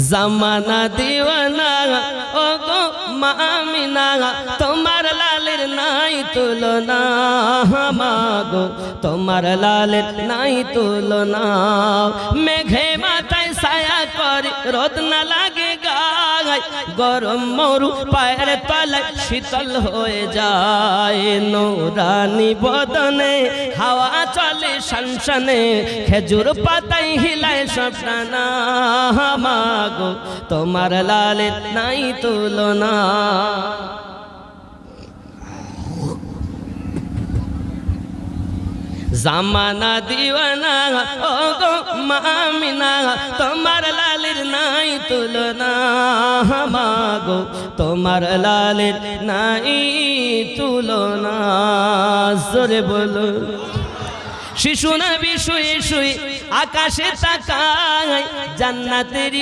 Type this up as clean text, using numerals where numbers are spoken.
জামানা দিওয়ানা ও গো মা আমিনা তোমার লালের নাই তুলনা মাগো তোমার লালের নাই তুলনা মেঘে মাথায় ছায়া করে রোদ না লাগে গায় গরম মরু পায়ের তলায় শীতল হয়ে যায় নূরানি বদনে হাওয়া চলে শানশানে খেজুর পাতায় হিলায় সবটানা মাগো তোমার লালের নাই তুলনা জামানা দিওয়ানা ও গো মা আমিনা তোমার লালের নাই তুলনা মাগো তোমার লালের নাই তুলনা জোরে বলো শিশু নবী শুয়ে শুয়ে আকাশে তাকায় জান্নাতের